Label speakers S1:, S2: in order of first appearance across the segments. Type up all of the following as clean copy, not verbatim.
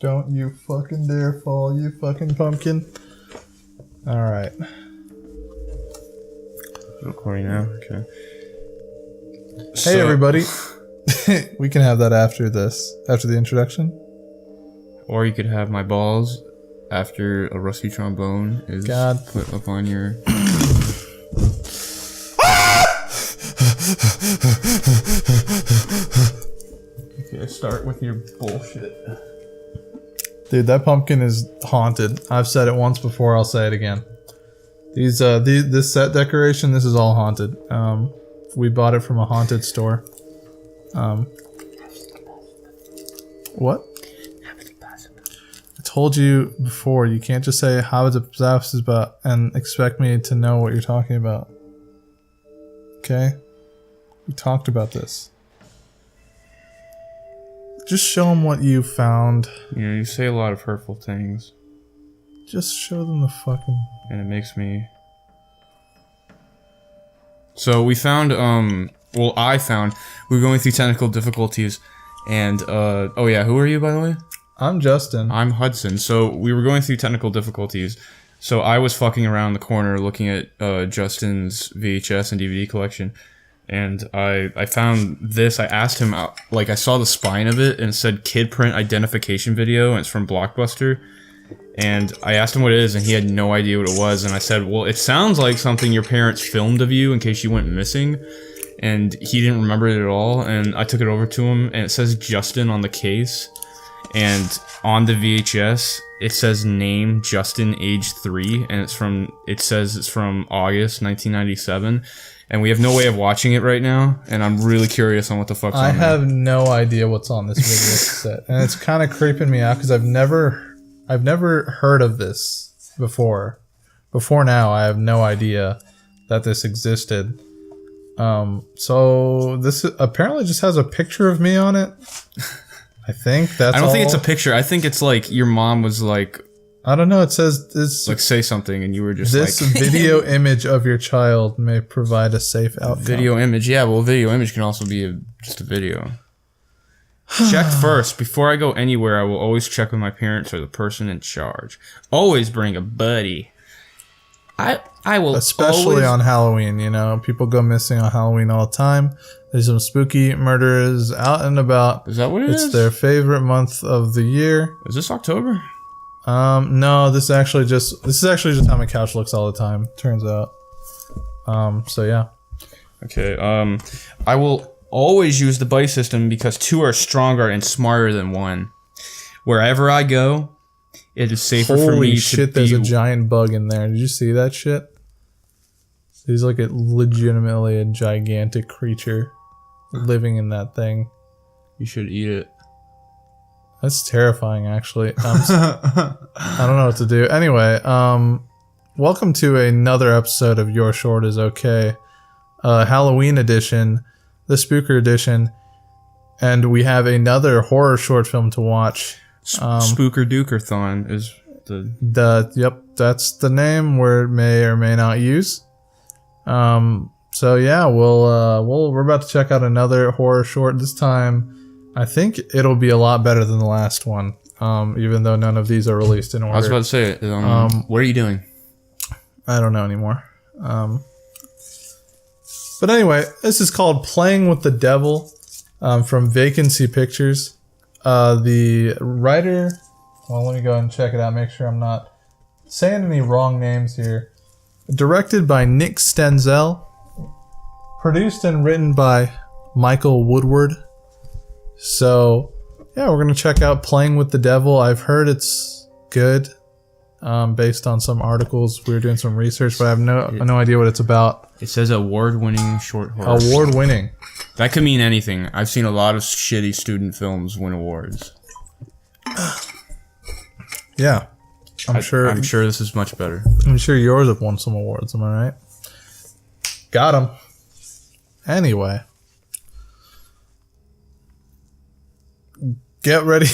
S1: Don't you fucking dare fall, you fucking pumpkin. Alright.
S2: Recording now? Okay.
S1: Hey everybody. We can have that after this. After the introduction.
S2: Or you could have my balls after a rusty trombone is put up on your... Okay, start with your bullshit.
S1: Dude, that pumpkin is haunted. I've said it once before, I'll say it again. This set decoration, this is all haunted. We bought it from a haunted store. What? I told you before, you can't just say about and expect me to know what you're talking about. Okay? We talked about this. Just show them what you found.
S2: You know, you say a lot of hurtful things.
S1: Just show them the fucking...
S2: And it makes me... So we found, well, I found, we were going through technical difficulties, and, oh yeah, who are you, by the way?
S1: I'm Justin.
S2: I'm Hudson. So we were going through technical difficulties. So I was fucking around the corner looking at, Justin's VHS and DVD collection. And I found this. I asked him, like, I saw the spine of it and it said kid print identification video, and it's from Blockbuster. And I asked him what it is, and he had no idea what it was. And I said, well, it sounds like something your parents filmed of you in case you went missing. And he didn't remember it at all. And I took it over to him, and it says Justin on the case. And on the VHS, it says name Justin, age 3, and it says it's from August 1997. And we have no way of watching it right now, and I'm really curious on what the fuck's on there.
S1: I have no idea what's on this video set, and it's kind of creeping me out because I've never heard of this before. Before now, I have no idea that this existed. So this apparently just has a picture of me on it. I think that's.
S2: I don't think it's a picture. I think it's like your mom was like,
S1: I don't know. It says this.
S2: Like, say something, and you were just
S1: this
S2: like...
S1: This video image of your child may provide a safe outcome.
S2: Video image. Yeah, well, video image can also be just a video. Check first. Before I go anywhere, I will always check with my parents or the person in charge. Always bring a buddy. I will
S1: Especially
S2: always...
S1: on Halloween, you know. People go missing on Halloween all the time. There's some spooky murderers out and about.
S2: Is that what it is?
S1: It's their favorite month of the year.
S2: Is this October?
S1: No, this is actually just how my couch looks all the time, turns out. So yeah. Okay,
S2: I will always use the buddy system because 2 are stronger and smarter than 1. Wherever I go, it is safer for me to
S1: Holy shit, there's a giant bug in there. Did you see that shit? He's like legitimately a gigantic creature living in that thing.
S2: You should eat it.
S1: That's terrifying, actually. I don't know what to do. Anyway, welcome to another episode of Your Short is Okay. Halloween edition, the Spooker edition, and we have another horror short film to watch.
S2: Spooker-dooker-thon is
S1: Yep, that's the name we may or may not use. So yeah, we're about to check out another horror short. This time, I think it'll be a lot better than the last one, even though none of these are released in order.
S2: I was about to say, what are you doing?
S1: I don't know anymore. But anyway, this is called Playing with the Devil, from Vacancy Pictures. The writer, well, let me go ahead and check it out, make sure I'm not saying any wrong names here. Directed by Nick Stentzel. Produced and written by Michael Woodward. So, yeah, we're going to check out Playing with the Devil. I've heard it's good, based on some articles. We were doing some research, but I have no idea what it's about.
S2: It says award-winning short horror.
S1: Award-winning.
S2: That could mean anything. I've seen a lot of shitty student films win awards.
S1: Yeah. I'm sure
S2: this is much better.
S1: I'm sure yours have won some awards, am I right? Got him. Anyway. Get ready.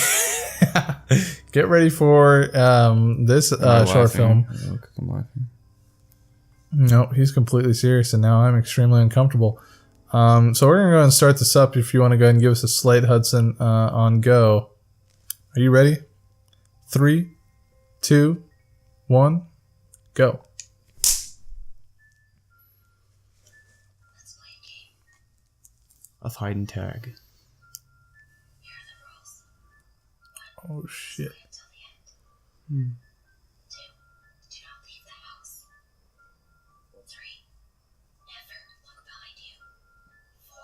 S1: Get ready for this short film.
S2: Look, I'm laughing.
S1: No, he's completely serious, and now I'm extremely uncomfortable. So we're gonna go and start this up. If you want to go ahead and give us a slate, Hudson, on go. Are you ready? 3, 2, 1, go.
S2: Of hide and tag.
S1: Oh shit.
S2: Hmm.
S3: 2, do not leave the house. 3, never look behind you. 4,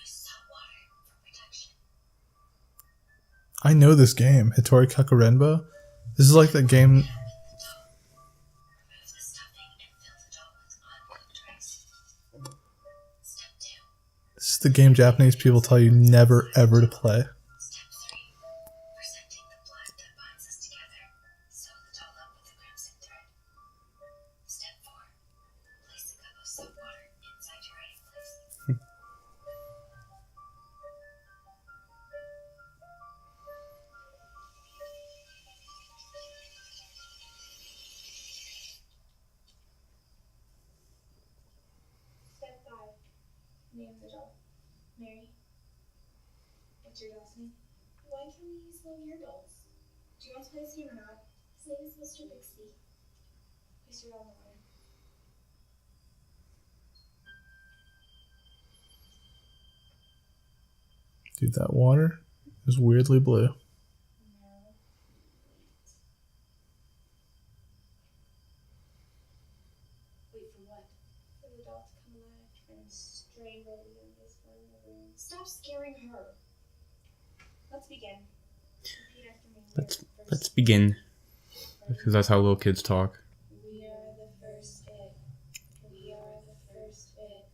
S3: use salt water for protection.
S1: I know this game, Hitori Kakurenbo. This is like the game.
S3: Remove the stuffing and fill the dough with uncooked rice. Step 2.
S1: This is the game Japanese people tell you never ever to play.
S3: Step 3. Presenting the blood that binds us together. Sew the dough up with a crimson thread. Step 4. Place a cup of soap water inside your hiding place. Step 5. Name the doll. Mary. What's your doll's name? Why can't we use one of your dolls? Do you want to play his name or not? His name is Mr. Bixby. Place your doll in the water.
S1: Dude, that water is weirdly blue.
S3: No. Wait for what? For the doll to come alive and strangle the youngest one in the room. Stop scaring her. Let's begin. Repeat after me.
S2: Let's begin. Because that's how little kids talk.
S3: We are the first fit. We are the first fit.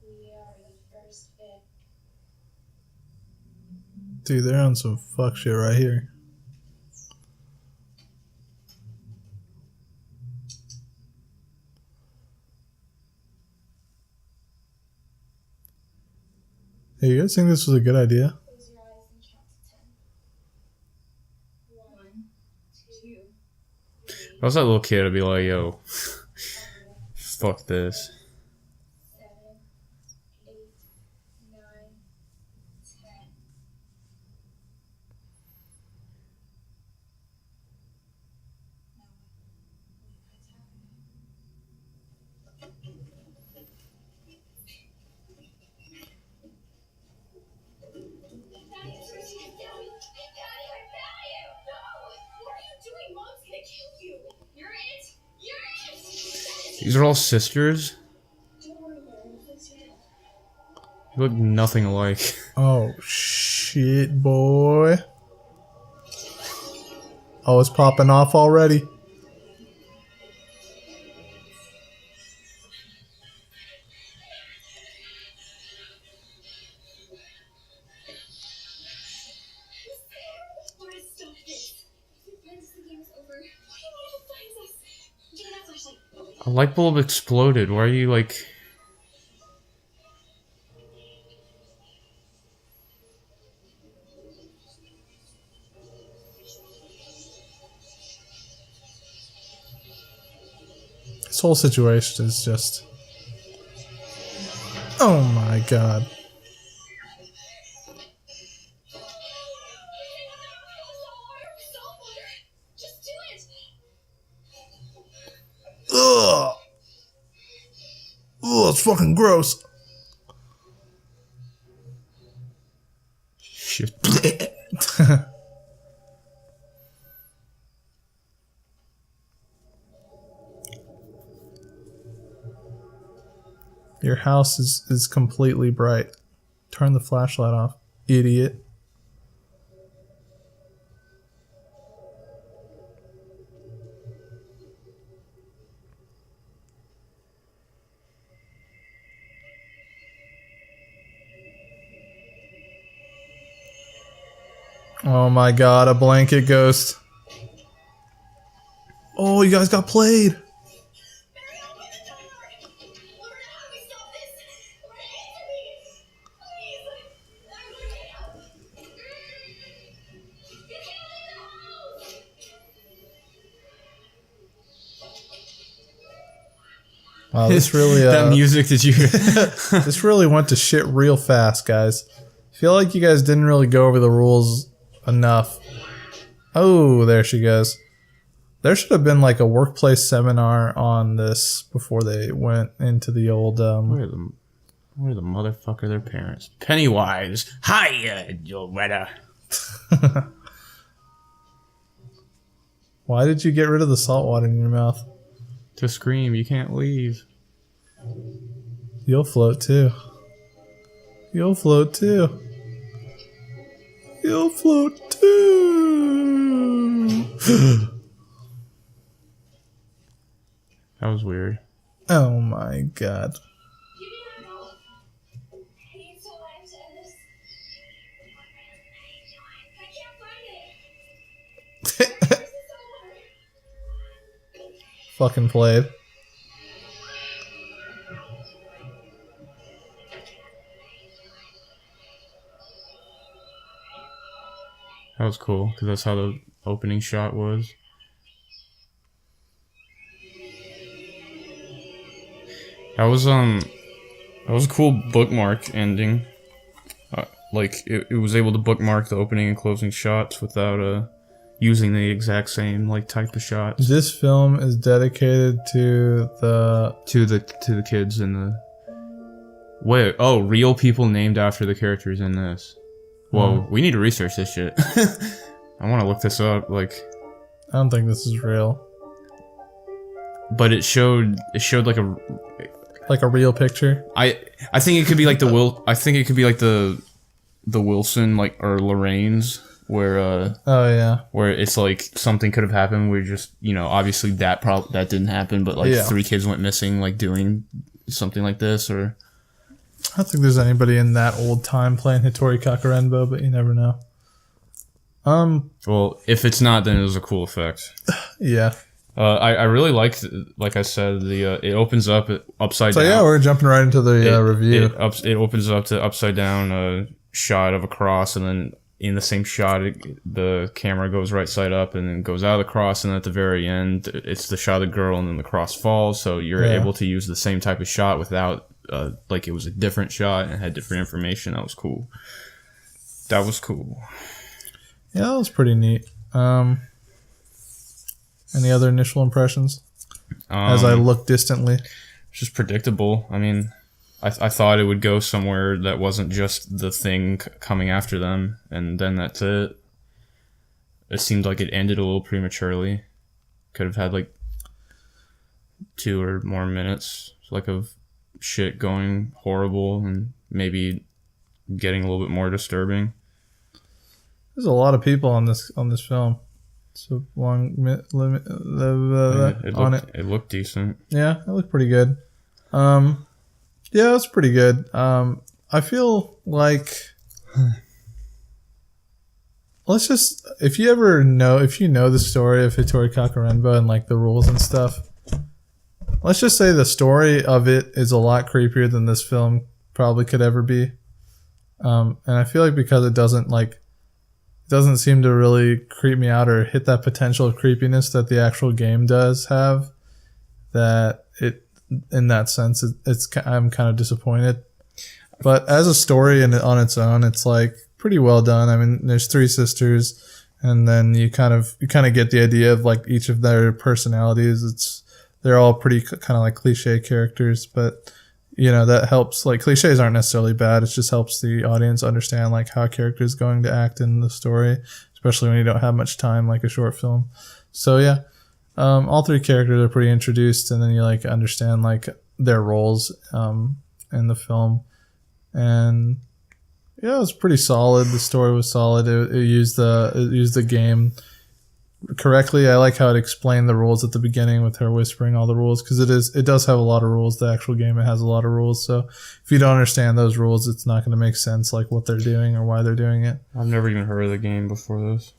S3: We are the first fit.
S1: Dude, they're on some fuck shit right here. Hey, you guys think this was a good idea?
S3: Close your eyes and count to 10. 1, 2, 3,
S2: If I was that little kid, I'd be like, yo, fuck this.
S3: 7, 8, 9, 10. No. Wait, what's happening? Daddy, I found you! No! What are you doing? Mom's gonna kill you! You're it! You're it!
S2: These are all sisters?
S3: Don't worry, Mary. Fix your head.
S2: They look nothing alike.
S1: Oh shit, boy. Oh, it's popping off already.
S3: What is stop this? If it finds us, the game is over. What do you mean if it finds us? Give me that flashlight.
S2: A light bulb exploded. Why are you like...
S1: This whole situation is just... Oh my god.
S3: Just do it.
S1: Ugh. Ugh, it's fucking gross.
S2: Shit.
S1: Your house is completely bright. Turn the flashlight off, idiot. Oh my god, a blanket ghost. Oh, you guys got played.
S3: Mary, open the door. Lord, how do we stop this? Lord, answer me. Please. Lord, get help. Get him in the house.
S1: Wow, this really
S2: that music, did you hear?
S1: this really went to shit real fast, guys. I feel like you guys didn't really go over the rules enough. Oh, there she goes. There should have been like a workplace seminar on this before they went into the old.
S2: Where the motherfucker their parents? Pennywise. Hiya, Joe Writer.
S1: Why did you get rid of the salt water in your mouth?
S2: To scream, you can't leave.
S1: You'll float too. You'll float too. You'll float too.
S2: That was weird.
S1: Oh my god.
S3: Give me that ball. I need some light to end this. I can't find it. Where's the solar?
S1: Fucking played.
S2: That was cool, because that's how the opening shot was. That was a cool bookmark ending. Like, it was able to bookmark the opening and closing shots without using the exact same, like, type of shots.
S1: This film is dedicated to the...
S2: To the kids in the... Wait, oh, real people named after the characters in this. Whoa, we need to research this shit. I want to look this up, like...
S1: I don't think this is real.
S2: But it showed like a...
S1: Like a real picture?
S2: I think it could be like the Wilson, like, or Lorraine's, where
S1: Oh yeah.
S2: where it's like something could have happened. We're just, obviously that didn't happen, but like 3 kids went missing, like doing something like this, or
S1: I don't think there's anybody in that old time playing Hitori Kakarenbo, but you never know.
S2: Well, if it's not, then it was a cool effect.
S1: Yeah.
S2: I really liked, like I said, it opens up upside down.
S1: So yeah, we're jumping right into the review.
S2: It opens up to upside down shot of a cross, and then in the same shot, the camera goes right side up and then goes out of the cross, and at the very end, it's the shot of the girl, and then the cross falls. So you're able to use the same type of shot without, like it was a different shot and had different information. That was cool. That was cool.
S1: Yeah, that was pretty neat. Any other initial impressions? As I look distantly.
S2: It's just predictable. I mean, I thought it would go somewhere that wasn't just the thing coming after them, and then that's it. It seemed like it ended a little prematurely. Could have had like 2 or more minutes, like, of shit going horrible and maybe getting a little bit more disturbing.
S1: There's a lot of people on this film. So long limit on it.
S2: It looked decent.
S1: Yeah, it looked pretty good. Yeah, it's pretty good. I feel like if you know the story of Hitori Kakarenbo and like the rules and stuff, let's just say the story of it is a lot creepier than this film probably could ever be. And I feel like because it doesn't seem to really creep me out or hit that potential of creepiness that the actual game does have, that it, in that sense, I'm kind of disappointed. But as a story and on its own, it's like pretty well done. I mean, there's 3 sisters, and then you kind of get the idea of like each of their personalities. They're all pretty kind of like cliche characters, but that helps. Like, cliches aren't necessarily bad. It just helps the audience understand like how a character is going to act in the story, especially when you don't have much time, like a short film. So yeah, all 3 characters are pretty introduced, and then you like understand like their roles in the film. And yeah, it was pretty solid. The story was solid. It used the game correctly. I like how it explained the rules at the beginning with her whispering all the rules, because it does have a lot of rules. The actual game, it has a lot of rules. So if you don't understand those rules, it's not going to make sense like what they're doing or why they're doing it.
S2: I've never even heard of the game before this.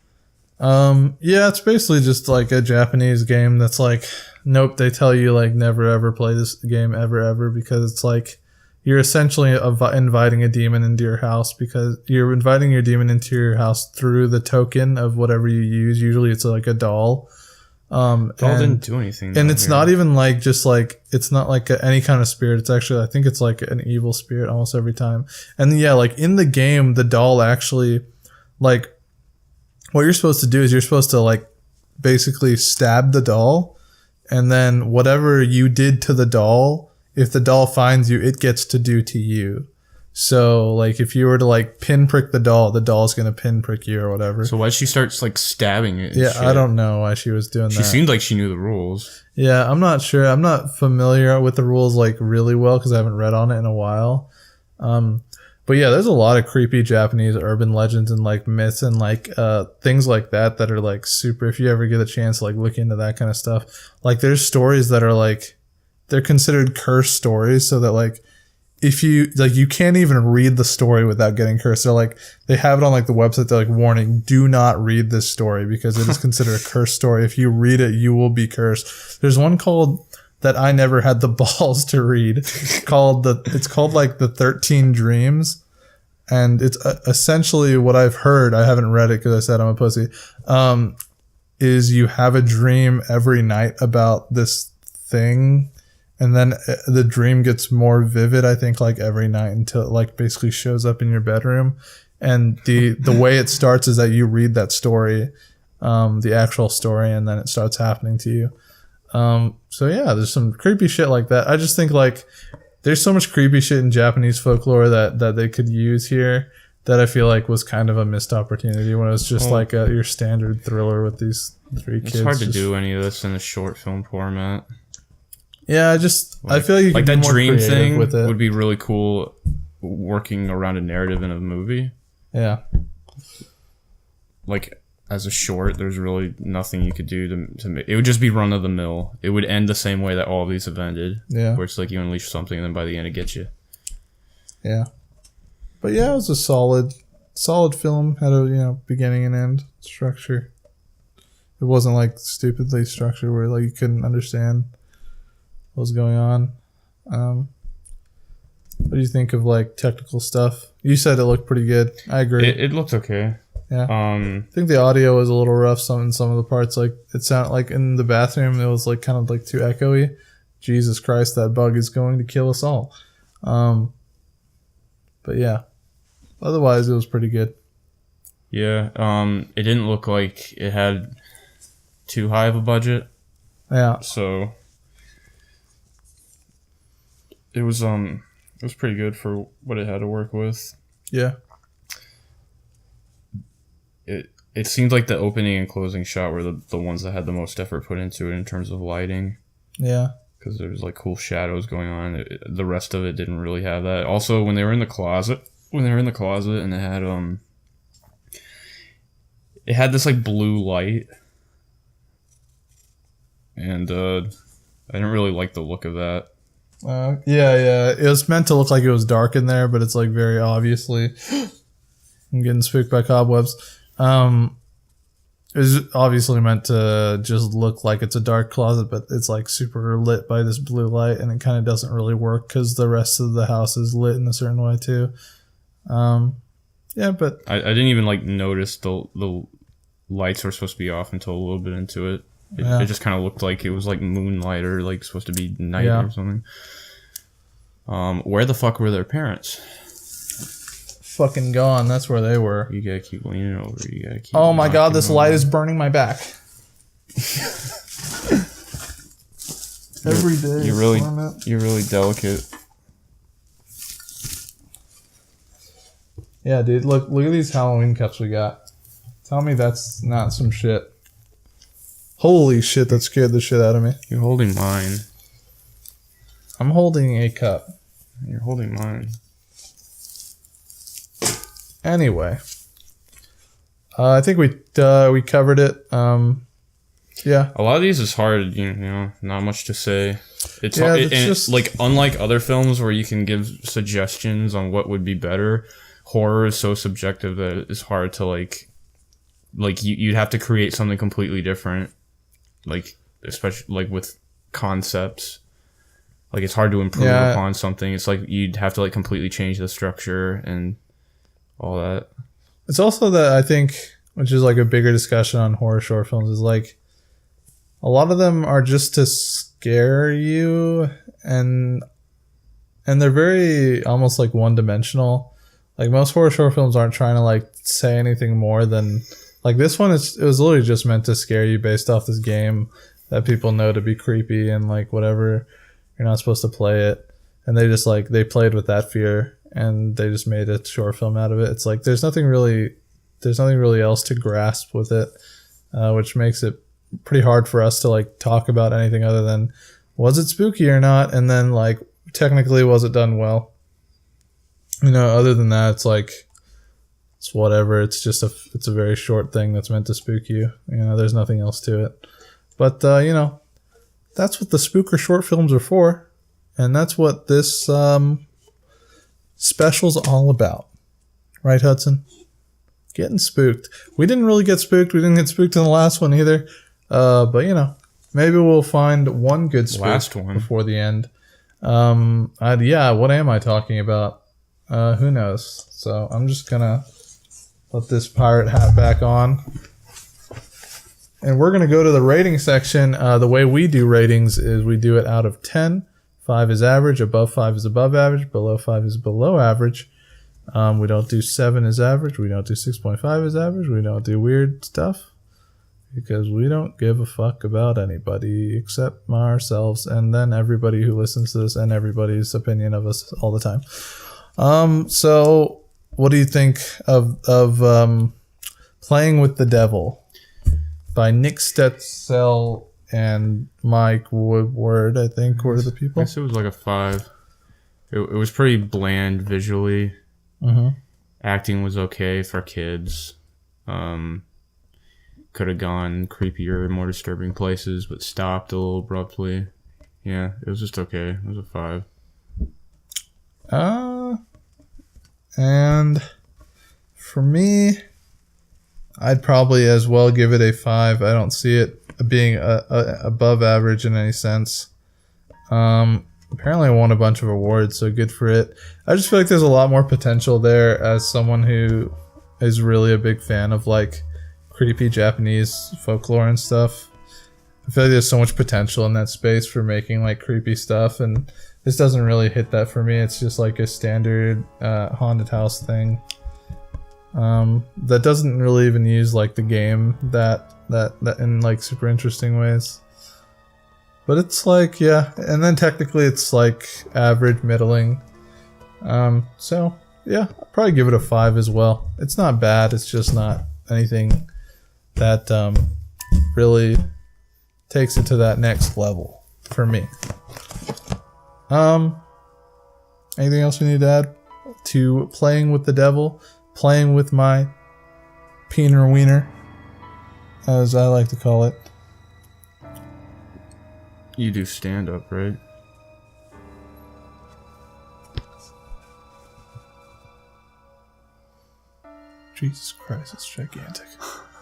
S1: Yeah, it's basically just like a Japanese game that's like, nope, they tell you like never ever play this game ever, because it's like you're essentially inviting a demon into your house, because you're inviting your demon into your house through the token of whatever you use. Usually it's like a doll.
S2: Doll didn't do anything.
S1: And it's not even like just like, it's not like any kind of spirit. It's actually, I think it's like an evil spirit almost every time. And yeah, like in the game, the doll actually like what you're supposed to do is you're supposed to like basically stab the doll, and then whatever you did to the doll, if the doll finds you, it gets to do to you. So like if you were to like pinprick the doll's gonna pinprick you or whatever.
S2: So why she starts like stabbing it?
S1: Yeah, I don't know why she was doing that.
S2: She seemed like she knew the rules.
S1: Yeah, I'm not sure. I'm not familiar with the rules like really well because I haven't read on it in a while. But yeah, there's a lot of creepy Japanese urban legends and like myths and like things like that are like super. If you ever get a chance to like look into that kind of stuff, like there's stories that are like they're considered cursed stories, so that like if you like you can't even read the story without getting cursed. They're like they have it on like the website. They're like, warning: do not read this story because it is considered a cursed story. If you read it, you will be cursed. There's one called that I never had the balls to read. It's called like the 13 Dreams, and it's essentially what I've heard. I haven't read it because I said I'm a pussy. Is you have a dream every night about this thing. And then the dream gets more vivid, I think, like every night until it like basically shows up in your bedroom. And the way it starts is that you read that story, the actual story, and then it starts happening to you. So yeah, there's some creepy shit like that. I just think like there's so much creepy shit in Japanese folklore that they could use here that I feel like was kind of a missed opportunity when it was just like your standard thriller with these three kids.
S2: It's hard to do any of this in a short film format.
S1: Yeah, I feel like you
S2: like
S1: could be
S2: that
S1: more
S2: dream
S1: creative
S2: thing
S1: with it.
S2: would be really cool working around a narrative in a movie.
S1: Yeah.
S2: Like as a short, there's really nothing you could do to make it would just be run of the mill. It would end the same way that all of these have ended.
S1: Yeah.
S2: Where it's like you unleash something and then by the end it gets you.
S1: Yeah. But yeah, it was a solid film. Had a beginning and end structure. It wasn't like stupidly structured where like you couldn't understand what was going on. What do you think of like technical stuff? You said it looked pretty good. I agree.
S2: It looked okay.
S1: Yeah. I think the audio was a little rough in some of the parts. Like it sounded like in the bathroom it was like kind of like too echoey. Jesus Christ, that bug is going to kill us all. But yeah. Otherwise it was pretty good.
S2: Yeah. It didn't look like it had too high of a budget.
S1: Yeah.
S2: So it was pretty good for what it had to work with.
S1: Yeah.
S2: It seemed like the opening and closing shot were the ones that had the most effort put into it in terms of lighting.
S1: Yeah. Because
S2: there was like cool shadows going on. The rest of it didn't really have that. Also, when they were in the closet and it had this like blue light, and I didn't really like the look of that.
S1: Yeah. It was meant to look like it was dark in there, but it's like very obviously. I'm getting spooked by cobwebs. It was obviously meant to just look like it's a dark closet, but it's like super lit by this blue light, and it kind of doesn't really work because the rest of the house is lit in a certain way too. Yeah, but
S2: I didn't even like notice the lights were supposed to be off until a little bit into it. It just kind of looked like it was like moonlight or like supposed to be night or something. Where the fuck were their parents?
S1: Fucking gone. That's where they were.
S2: You gotta keep leaning over. You gotta keep.
S1: Oh my god, this light is burning my back. Every day.
S2: You're really delicate.
S1: Yeah, dude. Look at these Halloween cups we got. Tell me that's not some shit. Holy shit, that scared the shit out of me.
S2: You're holding mine.
S1: I'm holding a cup.
S2: You're holding mine.
S1: Anyway, I think we covered it. Yeah.
S2: A lot of these is hard, not much to say. It's
S1: yeah,
S2: hard,
S1: it's just
S2: like unlike other films where you can give suggestions on what would be better. Horror is so subjective that it's hard to like you'd have to create something completely different, like especially like with concepts. Like it's hard to improve upon something. It's like you'd have to like completely change the structure and all that.
S1: It's also that I think, which is like a bigger discussion on horror short films, is like a lot of them are just to scare you, and they're very almost like one dimensional. Like most horror short films aren't trying to like say anything more than Like this one, it was literally just meant to scare you based off this game that people know to be creepy and like whatever. You're not supposed to play it. And they just like, they played with that fear and they just made a short film out of it. It's like, there's nothing really else to grasp with it, which makes it pretty hard for us to like talk about anything other than, was it spooky or not? And then like, technically, was it done well? You know, other than that, it's like, it's whatever. It's just it's a very short thing that's meant to spook you. You know, there's nothing else to it. But, you know, that's what the spooker short films are for. And that's what this special's all about. Right, Hudson? Getting spooked. We didn't really get spooked. We didn't get spooked in the last one either. But, you know, maybe we'll find one good spook
S2: Last one.
S1: Before the end. Yeah, what am I talking about? Who knows? So I'm just gonna put this pirate hat back on. And we're gonna go to the rating section. The way we do ratings is we do it out of 10. 5 is average, above 5 is above average, below 5 is below average. We don't do 7 as average, we don't do 6.5 as average, we don't do weird stuff. Because we don't give a fuck about anybody except ourselves and then everybody who listens to this and everybody's opinion of us all the time. So what do you think of Playing with the Devil by Nick Stentzel and Michael Woodward, I think, were the people?
S2: I guess it was like a 5. It was pretty bland visually.
S1: Mm-hmm.
S2: Acting was okay for kids. Could have gone creepier, more disturbing places, but stopped a little abruptly. Yeah, it was just okay. It was a 5.
S1: And for me, I'd probably as well give it a 5. I don't see it being above average in any sense. Apparently I won a bunch of awards, so good for it. I just feel like there's a lot more potential there as someone who is really a big fan of like creepy Japanese folklore and stuff. I feel like there's so much potential in that space for making like creepy stuff, and this doesn't really hit that for me. It's just like a standard haunted house thing that doesn't really even use like the game that in like super interesting ways. But it's like, yeah, and then technically it's like average, middling. So yeah, I'll probably give it a 5 as well. It's not bad. It's just not anything that really takes it to that next level for me. Anything else we need to add to Playing with the Devil? Playing with my peener wiener, as I like to call it.
S2: You do stand up, right?
S1: Jesus Christ, it's gigantic.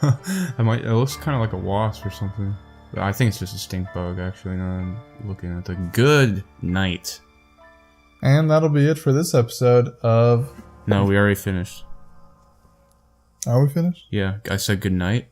S2: It looks kind of like a wasp or something. I think it's just a stink bug, actually, now I'm looking at the good night.
S1: And that'll be it for this episode of...
S2: No, we already finished.
S1: Are we finished?
S2: Yeah, I said good night.